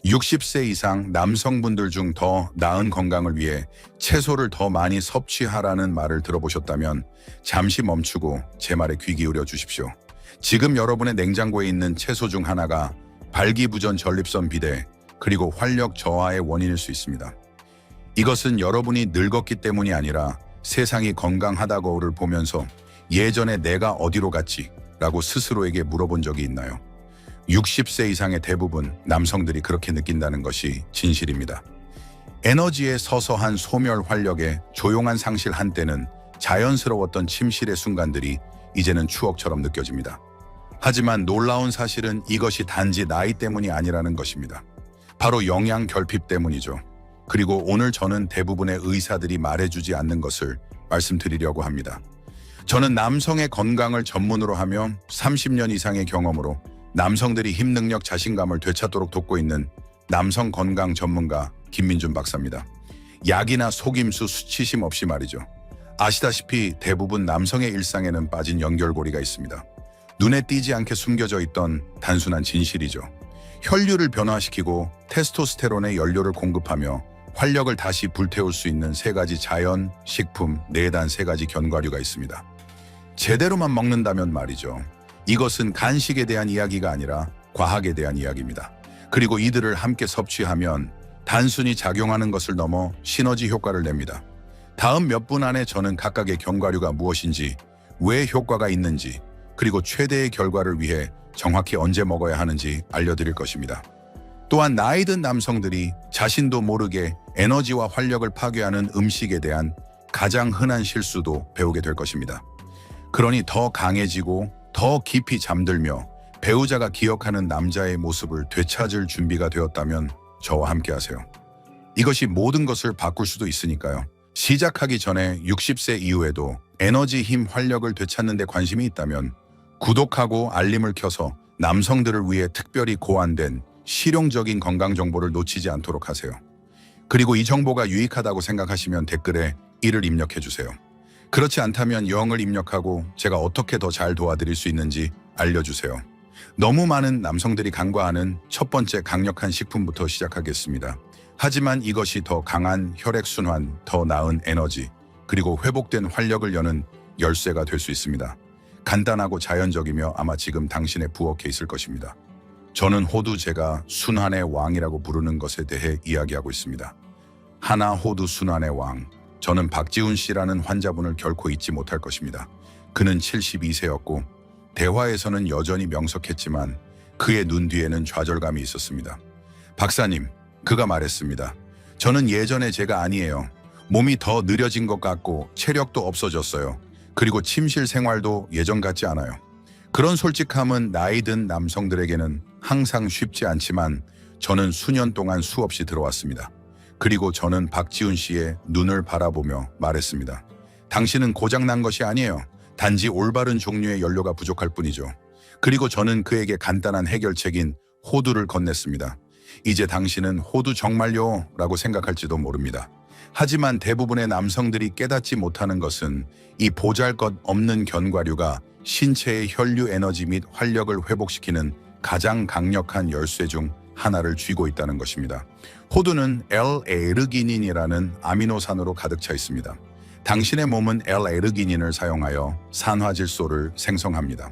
60세 이상 남성분들 중 더 나은 건강을 위해 채소를 더 많이 섭취하라는 말을 들어보셨다면 잠시 멈추고 제 말에 귀 기울여 주십시오. 지금 여러분의 냉장고에 있는 채소 중 하나가 발기부전 전립선 비대 그리고 활력 저하의 원인일 수 있습니다. 이것은 여러분이 늙었기 때문이 아니라 세상이 건강하다고를 보면서 예전에 내가 어디로 갔지? 라고 스스로에게 물어본 적이 있나요? 60세 이상의 대부분 남성들이 그렇게 느낀다는 것이 진실입니다. 에너지의 서서한 소멸 활력에 조용한 상실 한때는 자연스러웠던 침실의 순간들이 이제는 추억처럼 느껴집니다. 하지만 놀라운 사실은 이것이 단지 나이 때문이 아니라는 것입니다. 바로 영양 결핍 때문이죠. 그리고 오늘 저는 대부분의 의사들이 말해주지 않는 것을 말씀드리려고 합니다. 저는 남성의 건강을 전문으로 하며 30년 이상의 경험으로 남성들이 힘, 능력, 자신감을 되찾도록 돕고 있는 남성 건강 전문가 김민준 박사입니다. 약이나 속임수, 수치심 없이 말이죠. 아시다시피 대부분 남성의 일상에는 빠진 연결고리가 있습니다. 눈에 띄지 않게 숨겨져 있던 단순한 진실이죠. 혈류를 변화시키고 테스토스테론의 연료를 공급하며 활력을 다시 불태울 수 있는 세 가지 자연, 식품, 내단 세 가지 견과류가 있습니다. 제대로만 먹는다면 말이죠. 이것은 간식에 대한 이야기가 아니라 과학에 대한 이야기입니다. 그리고 이들을 함께 섭취하면 단순히 작용하는 것을 넘어 시너지 효과를 냅니다. 다음 몇 분 안에 저는 각각의 견과류가 무엇인지, 왜 효과가 있는지, 그리고 최대의 결과를 위해 정확히 언제 먹어야 하는지 알려드릴 것입니다. 또한 나이 든 남성들이 자신도 모르게 에너지와 활력을 파괴하는 음식에 대한 가장 흔한 실수도 배우게 될 것입니다. 그러니 더 강해지고 더 깊이 잠들며 배우자가 기억하는 남자의 모습을 되찾을 준비가 되었다면 저와 함께 하세요. 이것이 모든 것을 바꿀 수도 있으니까요. 시작하기 전에 60세 이후에도 에너지, 힘, 활력을 되찾는 데 관심이 있다면 구독하고 알림을 켜서 남성들을 위해 특별히 고안된 실용적인 건강 정보를 놓치지 않도록 하세요. 그리고 이 정보가 유익하다고 생각하시면 댓글에 1을 입력해 주세요. 그렇지 않다면 0을 입력하고 제가 어떻게 더 잘 도와드릴 수 있는지 알려주세요. 너무 많은 남성들이 간과하는 첫 번째 강력한 식품부터 시작하겠습니다. 하지만 이것이 더 강한 혈액순환, 더 나은 에너지, 그리고 회복된 활력을 여는 열쇠가 될 수 있습니다. 간단하고 자연적이며 아마 지금 당신의 부엌에 있을 것입니다. 저는 호두, 제가 순환의 왕이라고 부르는 것에 대해 이야기하고 있습니다. 하나 호두 순환의 왕. 저는 박지훈 씨라는 환자분을 결코 잊지 못할 것입니다. 그는 72세였고 대화에서는 여전히 명석했지만 그의 눈 뒤에는 좌절감이 있었습니다. 박사님, 그가 말했습니다. 저는 예전에 제가 아니에요. 몸이 더 느려진 것 같고 체력도 없어졌어요. 그리고 침실 생활도 예전 같지 않아요. 그런 솔직함은 나이 든 남성들에게는 항상 쉽지 않지만 저는 수년 동안 수없이 들어왔습니다. 그리고 저는 박지훈 씨의 눈을 바라보며 말했습니다. 당신은 고장난 것이 아니에요. 단지 올바른 종류의 연료가 부족할 뿐이죠. 그리고 저는 그에게 간단한 해결책인 호두를 건넸습니다. 이제 당신은 호두 정말요? 라고 생각할지도 모릅니다. 하지만 대부분의 남성들이 깨닫지 못하는 것은 이 보잘것없는 견과류가 신체의 혈류 에너지 및 활력을 회복시키는 가장 강력한 열쇠 중 하나를 쥐고 있다는 것입니다. 호두는 L-에르기닌이라는 아미노산으로 가득 차 있습니다. 당신의 몸은 L-에르기닌을 사용하여 산화질소를 생성합니다.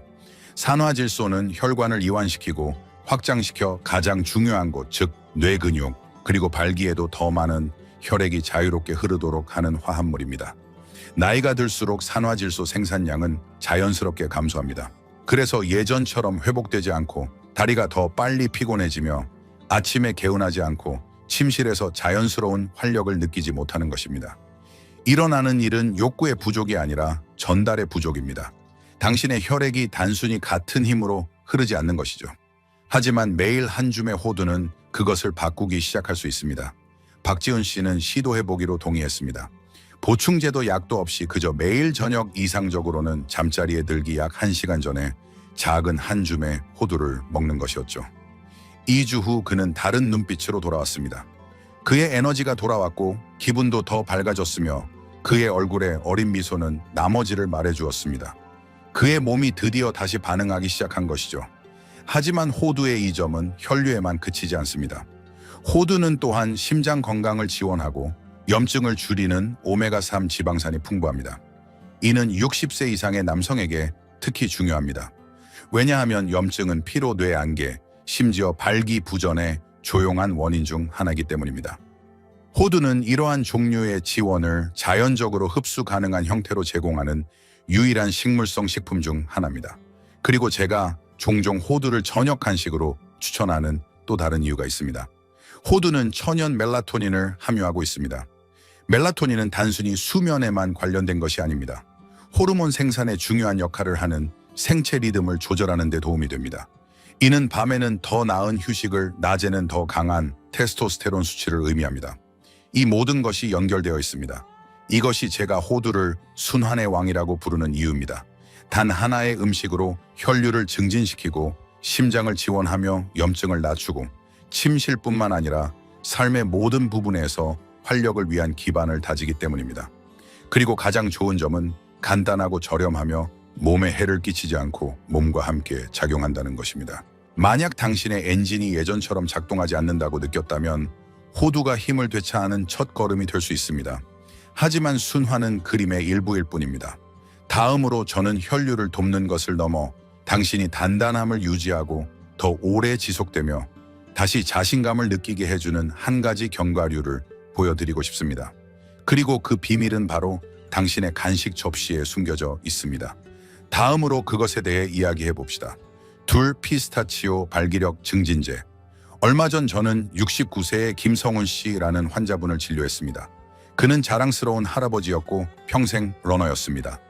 산화질소는 혈관을 이완시키고 확장시켜 가장 중요한 곳, 즉 뇌근육, 그리고 발기에도 더 많은 혈액이 자유롭게 흐르도록 하는 화합물입니다. 나이가 들수록 산화질소 생산량은 자연스럽게 감소합니다. 그래서 예전처럼 회복되지 않고 다리가 더 빨리 피곤해지며 아침에 개운하지 않고 침실에서 자연스러운 활력을 느끼지 못하는 것입니다. 일어나는 일은 욕구의 부족이 아니라 전달의 부족입니다. 당신의 혈액이 단순히 같은 힘으로 흐르지 않는 것이죠. 하지만 매일 한 줌의 호두는 그것을 바꾸기 시작할 수 있습니다. 박지훈 씨는 시도해보기로 동의했습니다. 보충제도 약도 없이 그저 매일 저녁 이상적으로는 잠자리에 들기 약 1시간 전에 작은 한 줌의 호두를 먹는 것이었죠. 2주 후 그는 다른 눈빛으로 돌아왔습니다. 그의 에너지가 돌아왔고 기분도 더 밝아졌으며 그의 얼굴에 어린 미소는 나머지를 말해주었습니다. 그의 몸이 드디어 다시 반응하기 시작한 것이죠. 하지만 호두의 이 점은 혈류에만 그치지 않습니다. 호두는 또한 심장 건강을 지원하고 염증을 줄이는 오메가3 지방산이 풍부합니다. 이는 60세 이상의 남성에게 특히 중요합니다. 왜냐하면 염증은 피로, 뇌 안개, 심지어 발기부전의 조용한 원인 중 하나이기 때문입니다. 호두는 이러한 종류의 지원을 자연적으로 흡수 가능한 형태로 제공하는 유일한 식물성 식품 중 하나입니다. 그리고 제가 종종 호두를 저녁 간식으로 추천하는 또 다른 이유가 있습니다. 호두는 천연 멜라토닌을 함유하고 있습니다. 멜라토닌은 단순히 수면에만 관련된 것이 아닙니다. 호르몬 생산에 중요한 역할을 하는 생체 리듬을 조절하는 데 도움이 됩니다. 이는 밤에는 더 나은 휴식을, 낮에는 더 강한 테스토스테론 수치를 의미합니다. 이 모든 것이 연결되어 있습니다. 이것이 제가 호두를 순환의 왕이라고 부르는 이유입니다. 단 하나의 음식으로 혈류를 증진시키고 심장을 지원하며 염증을 낮추고 침실뿐만 아니라 삶의 모든 부분에서 활력을 위한 기반을 다지기 때문입니다. 그리고 가장 좋은 점은 간단하고 저렴하며 몸에 해를 끼치지 않고 몸과 함께 작용한다는 것입니다. 만약 당신의 엔진이 예전처럼 작동하지 않는다고 느꼈다면 호두가 힘을 되찾는 첫 걸음이 될 수 있습니다. 하지만 순환은 그림의 일부일 뿐입니다. 다음으로 저는 혈류를 돕는 것을 넘어 당신이 단단함을 유지하고 더 오래 지속되며 다시 자신감을 느끼게 해주는 한 가지 견과류를 보여드리고 싶습니다. 그리고 그 비밀은 바로 당신의 간식 접시에 숨겨져 있습니다. 다음으로 그것에 대해 이야기해 봅시다. 피스타치오 발기력 증진제. 얼마 전 저는 69세의 김성훈 씨라는 환자분을 진료했습니다. 그는 자랑스러운 할아버지였고 평생 러너였습니다.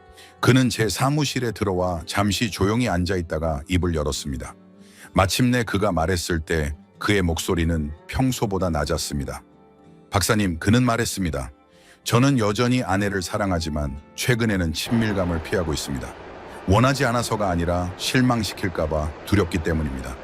그는 제 사무실에 들어와 잠시 조용히 앉아 있다가 입을 열었습니다. 마침내 그가 말했을 때 그의 목소리는 평소보다 낮았습니다. 박사님, 그는 말했습니다. 저는 여전히 아내를 사랑하지만 최근에는 친밀감을 피하고 있습니다. 원하지 않아서가 아니라 실망시킬까봐 두렵기 때문입니다.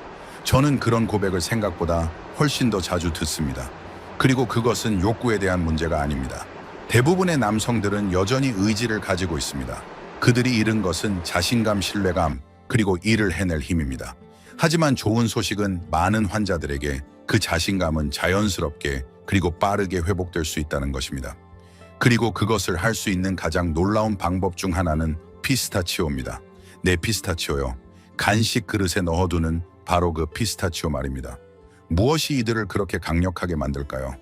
저는 그런 고백을 생각보다 훨씬 더 자주 듣습니다. 그리고 그것은 욕구에 대한 문제가 아닙니다. 대부분의 남성들은 여전히 의지를 가지고 있습니다. 그들이 잃은 것은 자신감, 신뢰감, 그리고 일을 해낼 힘입니다. 하지만 좋은 소식은 많은 환자들에게 그 자신감은 자연스럽게 그리고 빠르게 회복될 수 있다는 것입니다. 그리고 그것을 할 수 있는 가장 놀라운 방법 중 하나는 피스타치오입니다. 네, 피스타치오요. 간식 그릇에 넣어두는 바로 그 피스타치오 말입니다. 무엇이 이들을 그렇게 강력하게 만들까요?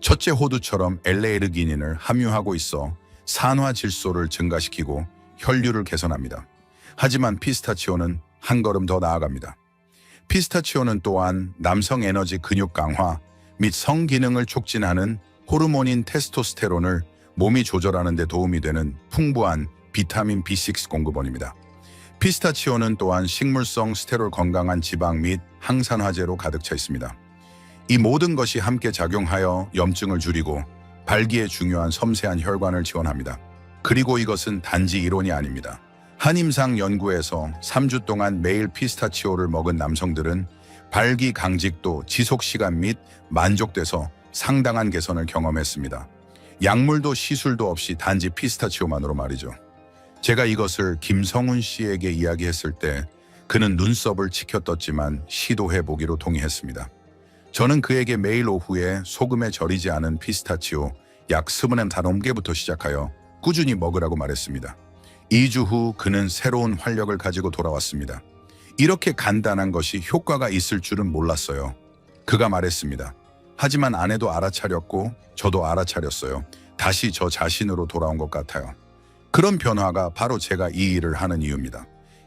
첫째, 호두처럼 L-에르기닌을 함유하고 있어 산화 질소를 증가시키고 혈류를 개선합니다. 하지만 피스타치오는 한 걸음 더 나아갑니다. 피스타치오는 또한 남성 에너지 근육 강화 및 성기능을 촉진하는 호르몬인 테스토스테론을 몸이 조절하는 데 도움이 되는 풍부한 비타민 B6 공급원입니다. 피스타치오는 또한 식물성 스테롤, 건강한 지방 및 항산화제로 가득 차 있습니다. 이 모든 것이 함께 작용하여 염증을 줄이고 발기에 중요한 섬세한 혈관을 지원합니다. 그리고 이것은 단지 이론이 아닙니다. 한임상 연구에서 3주 동안 매일 피스타치오를 먹은 남성들은 발기 강직도, 지속시간 및 만족도에서 상당한 개선을 경험했습니다. 약물도 시술도 없이 단지 피스타치오만으로 말이죠. 제가 이것을 김성훈 씨에게 이야기했을 때 그는 눈썹을 치켜떴지만 시도해보기로 동의했습니다. 저는 그에게 매일 오후에 소금에 절이지 않은 피스타치오 약 25개부터 시작하여 꾸준히 먹으라고 말했습니다. 2주 후 그는 새로운 활력을 가지고 돌아왔습니다. 이렇게 간단한 것이 효과가 있을 줄은 몰랐어요. 그가 말했습니다. 하지만 아내도 알아차렸고 저도 알아차렸어요. 다시 저 자신으로 돌아온 것 같아요. 그런 변화가 바로 제가 이 일을 하는 이유입니다.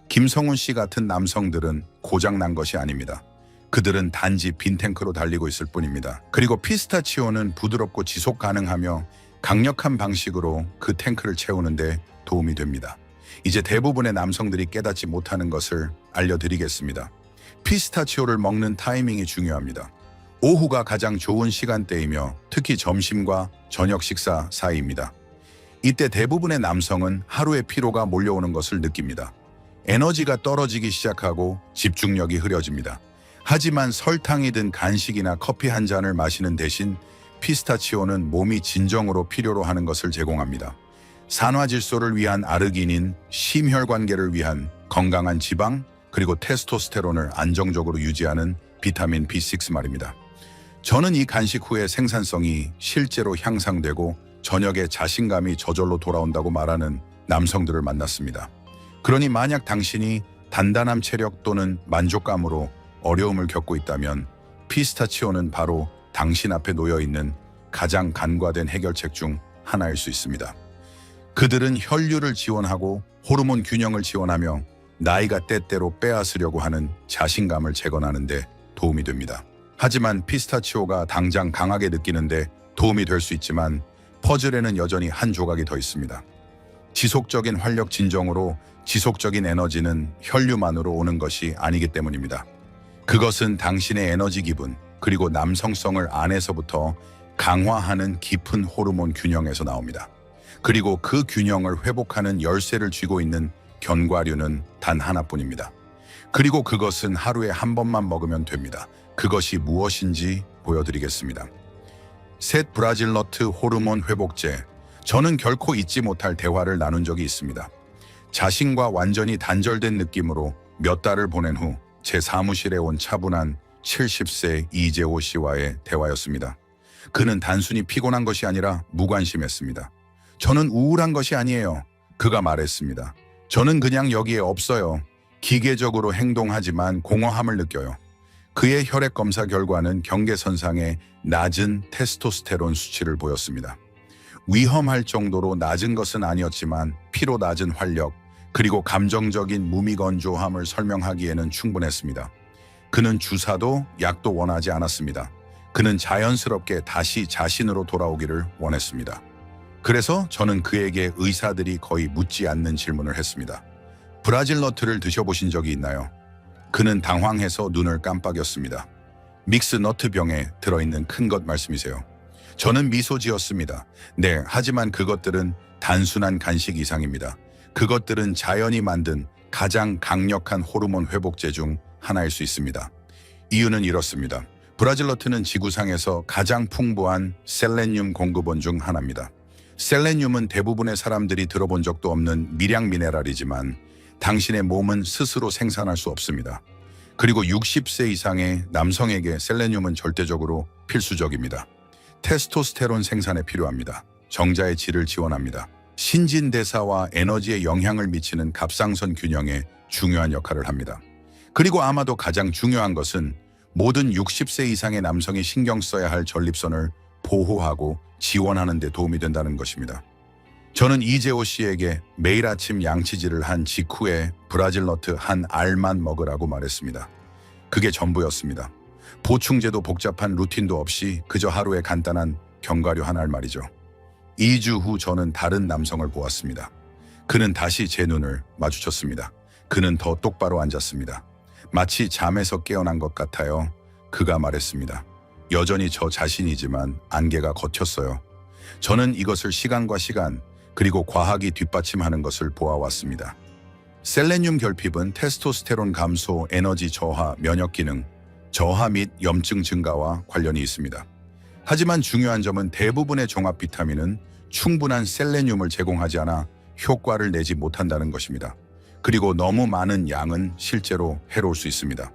김성훈 씨 같은 남성들은 고장난 것이 아닙니다. 그들은 단지 빈 탱크로 달리고 있을 뿐입니다. 그리고 피스타치오는 부드럽고 지속 가능하며 강력한 방식으로 그 탱크를 채우는데 도움이 됩니다. 이제 대부분의 남성들이 깨닫지 못하는 것을 알려드리겠습니다. 피스타치오를 먹는 타이밍이 중요합니다. 오후가 가장 좋은 시간대이며 특히 점심과 저녁 식사 사이입니다. 이때 대부분의 남성은 하루의 피로가 몰려오는 것을 느낍니다. 에너지가 떨어지기 시작하고 집중력이 흐려집니다. 하지만 설탕이 든 간식이나 커피 한 잔을 마시는 대신 피스타치오는 몸이 진정으로 필요로 하는 것을 제공합니다. 산화질소를 위한 아르기닌, 심혈관계를 위한 건강한 지방, 그리고 테스토스테론을 안정적으로 유지하는 비타민 B6 말입니다. 저는 이 간식 후에 생산성이 실제로 향상되고 저녁에 자신감이 저절로 돌아온다고 말하는 남성들을 만났습니다. 그러니 만약 당신이 단단함 체력 또는 만족감으로 어려움을 겪고 있다면 피스타치오는 바로 당신 앞에 놓여 있는 가장 간과된 해결책 중 하나일 수 있습니다. 그들은 혈류를 지원하고 호르몬 균형을 지원하며 나이가 때때로 빼앗으려고 하는 자신감을 재건하는 데 도움이 됩니다. 하지만 피스타치오가 당장 강하게 느끼는데 도움이 될 수 있지만 퍼즐에는 여전히 한 조각이 더 있습니다. 지속적인 활력 진정으로 지속적인 에너지는 혈류만으로 오는 것이 아니기 때문입니다. 그것은 당신의 에너지 기분 그리고 남성성을 안에서부터 강화하는 깊은 호르몬 균형에서 나옵니다. 그리고 그 균형을 회복하는 열쇠를 쥐고 있는 견과류는 단 하나뿐입니다. 그리고 그것은 하루에 한 번만 먹으면 됩니다. 그것이 무엇인지 보여드리겠습니다. 셋 브라질너트 호르몬 회복제. 저는 결코 잊지 못할 대화를 나눈 적이 있습니다. 자신과 완전히 단절된 느낌으로 몇 달을 보낸 후 제 사무실에 온 차분한 70세 이재호 씨와의 대화였습니다. 그는 단순히 피곤한 것이 아니라 무관심했습니다. 저는 우울한 것이 아니에요. 그가 말했습니다. 저는 그냥 여기에 없어요. 기계적으로 행동하지만 공허함을 느껴요. 그의 혈액 검사 결과는 경계선상의 낮은 테스토스테론 수치를 보였습니다. 위험할 정도로 낮은 것은 아니었지만 피로 낮은 활력, 그리고 감정적인 무미건조함을 설명하기에는 충분했습니다. 그는 주사도 약도 원하지 않았습니다. 그는 자연스럽게 다시 자신으로 돌아오기를 원했습니다. 그래서 저는 그에게 의사들이 거의 묻지 않는 질문을 했습니다. 브라질너트를 드셔보신 적이 있나요? 그는 당황해서 눈을 깜빡였습니다. 믹스너트 병에 들어있는 큰 것 말씀이세요? 저는 미소 지었습니다. 네, 하지만 그것들은 단순한 간식 이상입니다. 그것들은 자연이 만든 가장 강력한 호르몬 회복제 중 하나일 수 있습니다. 이유는 이렇습니다. 브라질너트는 지구상에서 가장 풍부한 셀레늄 공급원 중 하나입니다. 셀레늄은 대부분의 사람들이 들어본 적도 없는 미량 미네랄이지만 당신의 몸은 스스로 생산할 수 없습니다. 그리고 60세 이상의 남성에게 셀레늄은 절대적으로 필수적입니다. 테스토스테론 생산에 필요합니다. 정자의 질을 지원합니다. 신진대사와 에너지에 영향을 미치는 갑상선 균형에 중요한 역할을 합니다. 그리고 아마도 가장 중요한 것은 모든 60세 이상의 남성이 신경 써야 할 전립선을 보호하고 지원하는 데 도움이 된다는 것입니다. 저는 이재호 씨에게 매일 아침 양치질을 한 직후에 브라질너트 한 알만 먹으라고 말했습니다. 그게 전부였습니다. 보충제도 복잡한 루틴도 없이 그저 하루에 간단한 견과류 한 알 말이죠. 2주 후 저는 다른 남성을 보았습니다. 그는 다시 제 눈을 마주쳤습니다. 그는 더 똑바로 앉았습니다. 마치 잠에서 깨어난 것 같아요. 그가 말했습니다. 여전히 저 자신이지만 안개가 걷혔어요. 저는 이것을 시간과 시간 그리고 과학이 뒷받침하는 것을 보아왔습니다. 셀레늄 결핍은 테스토스테론 감소, 에너지 저하, 면역 기능 저하 및 염증 증가와 관련이 있습니다. 하지만 중요한 점은 대부분의 종합 비타민은 충분한 셀레늄을 제공하지 않아 효과를 내지 못한다는 것입니다. 그리고 너무 많은 양은 실제로 해로울 수 있습니다.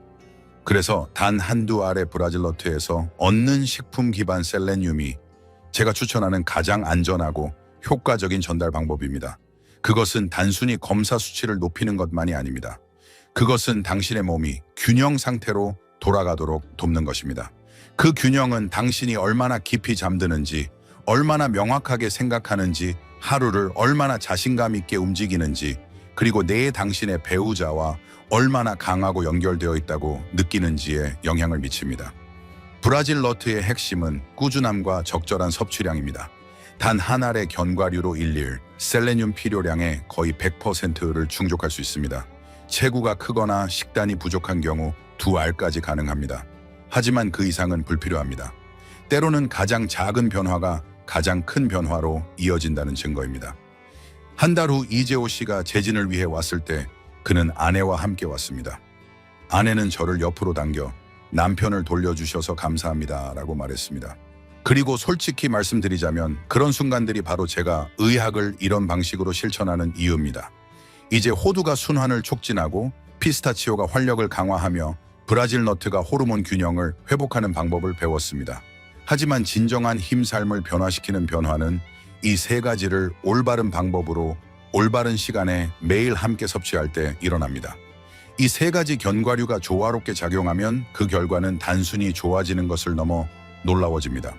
그래서 단 한두 알의 브라질너트에서 얻는 식품 기반 셀레늄이 제가 추천하는 가장 안전하고 효과적인 전달 방법입니다. 그것은 단순히 검사 수치를 높이는 것만이 아닙니다. 그것은 당신의 몸이 균형 상태로 돌아가도록 돕는 것입니다. 그 균형은 당신이 얼마나 깊이 잠드는지, 얼마나 명확하게 생각하는지, 하루를 얼마나 자신감 있게 움직이는지, 그리고 내의 당신의 배우자와 얼마나 강하고 연결되어 있다고 느끼는지에 영향을 미칩니다. 브라질너트의 핵심은 꾸준함과 적절한 섭취량입니다. 단 한 알의 견과류로 일일 셀레늄 필요량의 거의 100%를 충족할 수 있습니다. 체구가 크거나 식단이 부족한 경우 2알까지 가능합니다. 하지만 그 이상은 불필요합니다. 때로는 가장 작은 변화가 가장 큰 변화로 이어진다는 증거입니다. 한 달 후 이재호 씨가 재진을 위해 왔을 때 그는 아내와 함께 왔습니다. 아내는 저를 옆으로 당겨 남편을 돌려주셔서 감사합니다 라고 말했습니다. 그리고 솔직히 말씀드리자면 그런 순간들이 바로 제가 의학을 이런 방식으로 실천하는 이유입니다. 이제 호두가 순환을 촉진하고 피스타치오가 활력을 강화하며 브라질 너트가 호르몬 균형을 회복하는 방법을 배웠습니다. 하지만 진정한 힘 삶을 변화시키는 변화는 이 세 가지를 올바른 방법으로 올바른 시간에 매일 함께 섭취할 때 일어납니다. 이 세 가지 견과류가 조화롭게 작용하면 그 결과는 단순히 좋아지는 것을 넘어 놀라워집니다.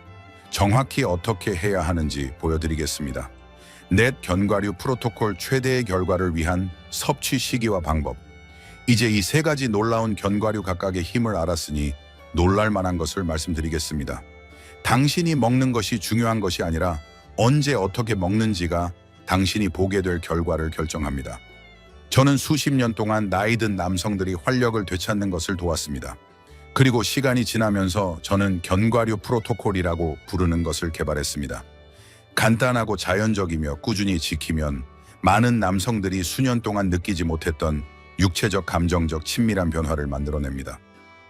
정확히 어떻게 해야 하는지 보여드리겠습니다. 넷 견과류 프로토콜 최대의 결과를 위한 섭취 시기와 방법. 이제 이 세 가지 놀라운 견과류 각각의 힘을 알았으니 놀랄 만한 것을 말씀드리겠습니다. 당신이 먹는 것이 중요한 것이 아니라 언제 어떻게 먹는지가 당신이 보게 될 결과를 결정합니다. 저는 수십 년 동안 나이 든 남성들이 활력을 되찾는 것을 도왔습니다. 그리고 시간이 지나면서 저는 견과류 프로토콜이라고 부르는 것을 개발했습니다. 간단하고 자연적이며 꾸준히 지키면 많은 남성들이 수년 동안 느끼지 못했던 육체적 감정적 친밀한 변화를 만들어냅니다.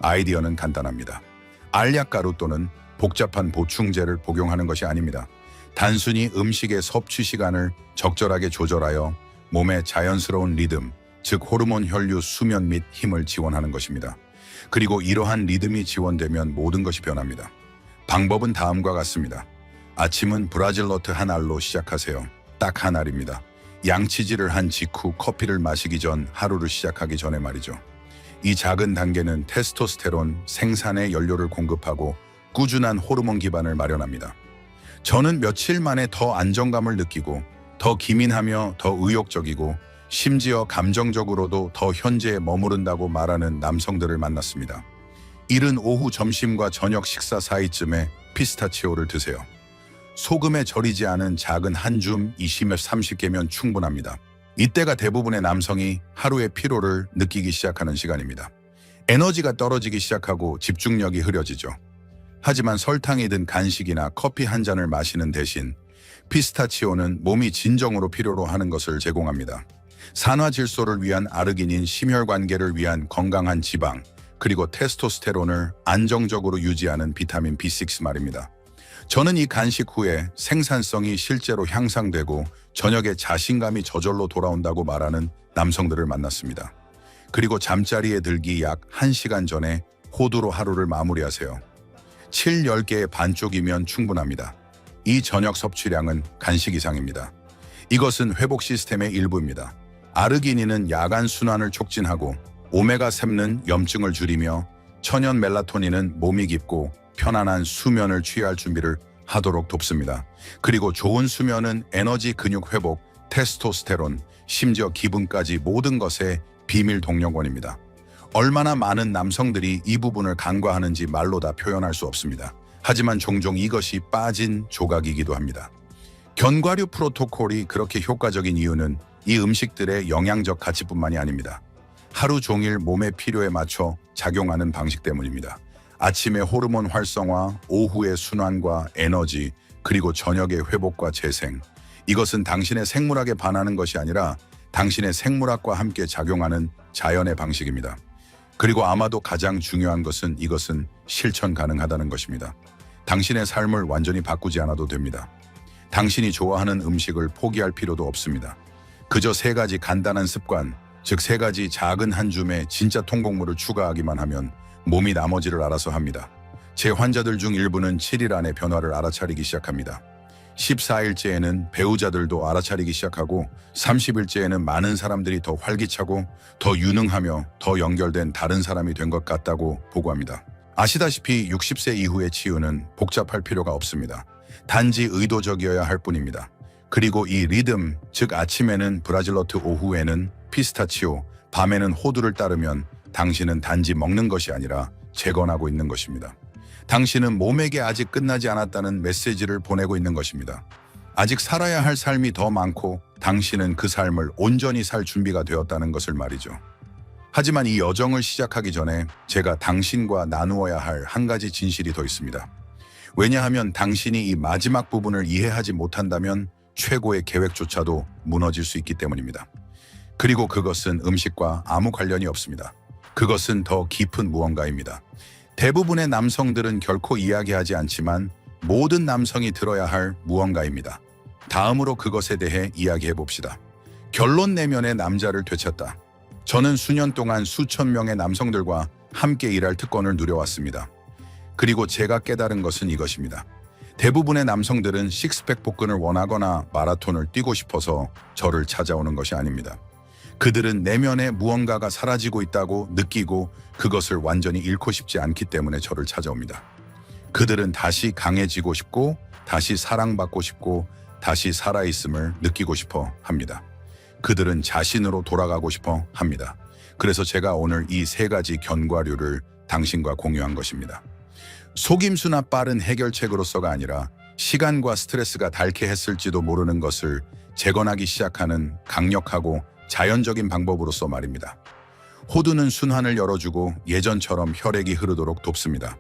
아이디어는 간단합니다. 알약가루 또는 복잡한 보충제를 복용하는 것이 아닙니다. 단순히 음식의 섭취 시간을 적절하게 조절하여 몸의 자연스러운 리듬, 즉 호르몬 혈류 수면 및 힘을 지원하는 것입니다. 그리고 이러한 리듬이 지원되면 모든 것이 변합니다. 방법은 다음과 같습니다. 아침은 브라질 너트 한 알로 시작하세요. 딱 한 알입니다. 양치질을 한 직후 커피를 마시기 전 하루를 시작하기 전에 말이죠. 이 작은 단계는 테스토스테론 생산의 연료를 공급하고 꾸준한 호르몬 기반을 마련합니다. 저는 며칠 만에 더 안정감을 느끼고 더 기민하며 더 의욕적이고 심지어 감정적으로도 더 현재에 머무른다고 말하는 남성들을 만났습니다. 이른 오후 점심과 저녁 식사 사이쯤에 피스타치오를 드세요. 소금에 절이지 않은 작은 한 줌 20몇 30개면 충분합니다. 이때가 대부분의 남성이 하루의 피로를 느끼기 시작하는 시간입니다. 에너지가 떨어지기 시작하고 집중력이 흐려지죠. 하지만 설탕이 든 간식이나 커피 한 잔을 마시는 대신 피스타치오는 몸이 진정으로 필요로 하는 것을 제공합니다. 산화질소를 위한 아르기닌, 심혈관계를 위한 건강한 지방, 그리고 테스토스테론을 안정적으로 유지하는 비타민 B6 말입니다. 저는 이 간식 후에 생산성이 실제로 향상되고 저녁에 자신감이 저절로 돌아온다고 말하는 남성들을 만났습니다. 그리고 잠자리에 들기 약 1시간 전에 호두로 하루를 마무리하세요. 7-10개의 반쪽이면 충분합니다. 이 저녁 섭취량은 간식 이상입니다. 이것은 회복 시스템의 일부입니다. 아르기닌은 야간 순환을 촉진하고 오메가3는 염증을 줄이며 천연 멜라토닌은 몸이 깊고 편안한 수면을 취할 준비를 하도록 돕습니다. 그리고 좋은 수면은 에너지 근육 회복, 테스토스테론, 심지어 기분까지 모든 것의 비밀 동력원입니다. 얼마나 많은 남성들이 이 부분을 간과하는지 말로 다 표현할 수 없습니다. 하지만 종종 이것이 빠진 조각이기도 합니다. 견과류 프로토콜이 그렇게 효과적인 이유는 이 음식들의 영양적 가치뿐만이 아닙니다. 하루 종일 몸의 필요에 맞춰 작용하는 방식 때문입니다. 아침의 호르몬 활성화, 오후의 순환과 에너지, 그리고 저녁의 회복과 재생. 이것은 당신의 생물학에 반하는 것이 아니라 당신의 생물학과 함께 작용하는 자연의 방식입니다. 그리고 아마도 가장 중요한 것은 이것은 실천 가능하다는 것입니다. 당신의 삶을 완전히 바꾸지 않아도 됩니다. 당신이 좋아하는 음식을 포기할 필요도 없습니다. 그저 3가지 간단한 습관, 즉 3가지 작은 한 줌의 진짜 통곡물을 추가하기만 하면 몸이 나머지를 알아서 합니다. 제 환자들 중 일부는 7일 안에 변화를 알아차리기 시작합니다. 14일째에는 배우자들도 알아차리기 시작하고 30일째에는 많은 사람들이 더 활기차고 더 유능하며 더 연결된 다른 사람이 된 것 같다고 보고합니다. 아시다시피 60세 이후의 치유는 복잡할 필요가 없습니다. 단지 의도적이어야 할 뿐입니다. 그리고 이 리듬, 즉 아침에는 브라질 너트, 오후에는 피스타치오, 밤에는 호두를 따르면 당신은 단지 먹는 것이 아니라 재건하고 있는 것입니다. 당신은 몸에게 아직 끝나지 않았다는 메시지를 보내고 있는 것입니다. 아직 살아야 할 삶이 더 많고 당신은 그 삶을 온전히 살 준비가 되었다는 것을 말이죠. 하지만 이 여정을 시작하기 전에 제가 당신과 나누어야 할 한 가지 진실이 더 있습니다. 왜냐하면 당신이 이 마지막 부분을 이해하지 못한다면 최고의 계획조차도 무너질 수 있기 때문입니다. 그리고 그것은 음식과 아무 관련이 없습니다. 그것은 더 깊은 무언가입니다. 대부분의 남성들은 결코 이야기하지 않지만 모든 남성이 들어야 할 무언가입니다. 다음으로 그것에 대해 이야기해 봅시다. 결론 내면의 남자를 되찾다. 저는 수년 동안 수천 명의 남성들과 함께 일할 특권을 누려왔습니다. 그리고 제가 깨달은 것은 이것입니다. 대부분의 남성들은 식스팩 복근을 원하거나 마라톤을 뛰고 싶어서 저를 찾아오는 것이 아닙니다. 그들은 내면에 무언가가 사라지고 있다고 느끼고 그것을 완전히 잃고 싶지 않기 때문에 저를 찾아옵니다. 그들은 다시 강해지고 싶고 다시 사랑받고 싶고 다시 살아있음을 느끼고 싶어 합니다. 그들은 자신으로 돌아가고 싶어 합니다. 그래서 제가 오늘 이 세 가지 견과류를 당신과 공유한 것입니다. 속임수나 빠른 해결책으로서가 아니라 시간과 스트레스가 닳게 했을지도 모르는 것을 재건하기 시작하는 강력하고 자연적인 방법으로서 말입니다. 호두는 순환을 열어주고 예전처럼 혈액이 흐르도록 돕습니다.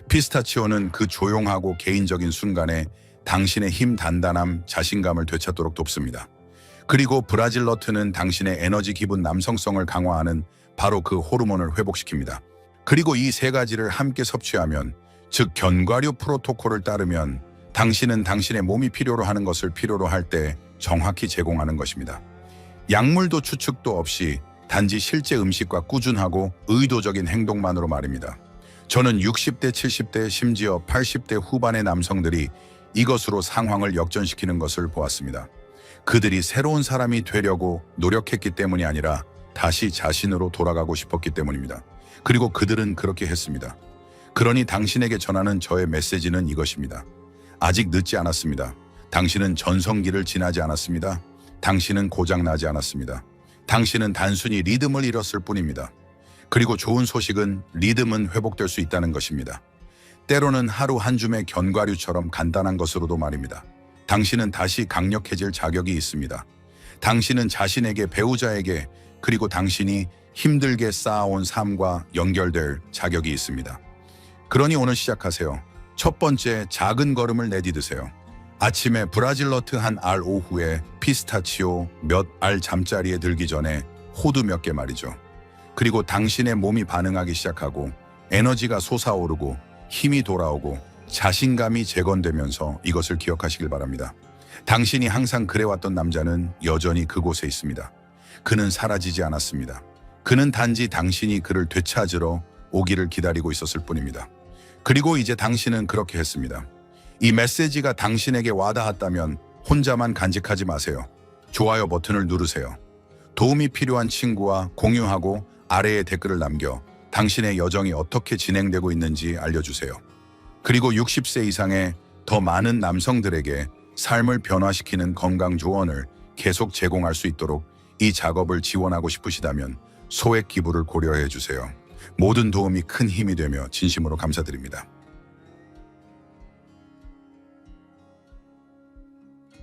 피스타치오는 그 조용하고 개인적인 순간에 당신의 힘, 단단함, 자신감을 되찾도록 돕습니다. 그리고 브라질 너트는 당신의 에너지 기분, 남성성을 강화하는 바로 그 호르몬을 회복시킵니다. 그리고 이 세 가지를 함께 섭취하면, 즉 견과류 프로토콜을 따르면 당신은 당신의 몸이 필요로 하는 것을 필요로 할 때 정확히 제공하는 것입니다. 약물도 추측도 없이 단지 실제 음식과 꾸준하고 의도적인 행동만으로 말입니다. 저는 60대, 70대, 심지어 80대 후반의 남성들이 이것으로 상황을 역전시키는 것을 보았습니다. 그들이 새로운 사람이 되려고 노력했기 때문이 아니라 다시 자신으로 돌아가고 싶었기 때문입니다. 그리고 그들은 그렇게 했습니다. 그러니 당신에게 전하는 저의 메시지는 이것입니다. 아직 늦지 않았습니다. 당신은 전성기를 지나지 않았습니다. 당신은 고장나지 않았습니다. 당신은 단순히 리듬을 잃었을 뿐입니다. 그리고 좋은 소식은 리듬은 회복될 수 있다는 것입니다. 때로는 하루 한 줌의 견과류처럼 간단한 것으로도 말입니다. 당신은 다시 강력해질 자격이 있습니다. 당신은 자신에게, 배우자에게, 그리고 당신이 힘들게 쌓아온 삶과 연결될 자격이 있습니다. 그러니 오늘 시작하세요. 첫 번째, 작은 걸음을 내디드세요. 아침에 브라질 너트 한 알, 오후에 피스타치오 몇 알 잠자리에 들기 전에 호두 몇 개 말이죠. 그리고 당신의 몸이 반응하기 시작하고 에너지가 솟아오르고 힘이 돌아오고 자신감이 재건되면서 이것을 기억하시길 바랍니다. 당신이 항상 그래왔던 남자는 여전히 그곳에 있습니다. 그는 사라지지 않았습니다. 그는 단지 당신이 그를 되찾으러 오기를 기다리고 있었을 뿐입니다. 그리고 이제 당신은 그렇게 했습니다. 이 메시지가 당신에게 와닿았다면 혼자만 간직하지 마세요. 좋아요 버튼을 누르세요. 도움이 필요한 친구와 공유하고 아래에 댓글을 남겨 당신의 여정이 어떻게 진행되고 있는지 알려주세요. 그리고 60세 이상의 더 많은 남성들에게 삶을 변화시키는 건강 조언을 계속 제공할 수 있도록 이 작업을 지원하고 싶으시다면 소액 기부를 고려해 주세요. 모든 도움이 큰 힘이 되며 진심으로 감사드립니다.